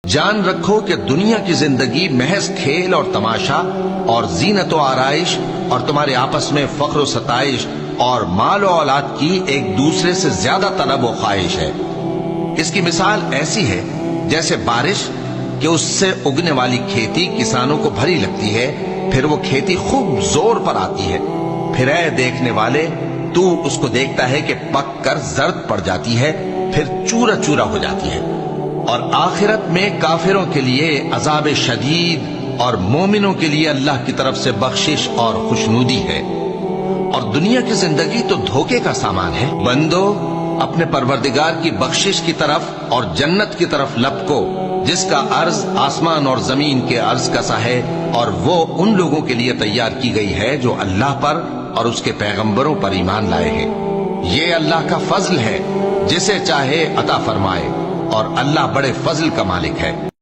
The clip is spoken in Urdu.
جان رکھو کہ دنیا کی زندگی محض کھیل اور تماشا اور زینت و آرائش اور تمہارے آپس میں فخر و ستائش اور مال و اولاد کی ایک دوسرے سے زیادہ طلب و خواہش ہے۔ اس کی مثال ایسی ہے جیسے بارش کہ اس سے اگنے والی کھیتی کسانوں کو بھری لگتی ہے، پھر وہ کھیتی خوب زور پر آتی ہے، پھر اے دیکھنے والے تو اس کو دیکھتا ہے کہ پک کر زرد پڑ جاتی ہے، پھر چورا چورا ہو جاتی ہے۔ اور آخرت میں کافروں کے لیے عذاب شدید اور مومنوں کے لیے اللہ کی طرف سے بخشش اور خوشنودی ہے۔ اور دنیا کی زندگی تو دھوکے کا سامان ہے۔ بندو اپنے پروردگار کی بخشش کی طرف اور جنت کی طرف لپکو جس کا عرض آسمان اور زمین کے عرض کا سا ہے، اور وہ ان لوگوں کے لیے تیار کی گئی ہے جو اللہ پر اور اس کے پیغمبروں پر ایمان لائے ہیں۔ یہ اللہ کا فضل ہے، جسے چاہے عطا فرمائے، اور اللہ بڑے فضل کا مالک ہے۔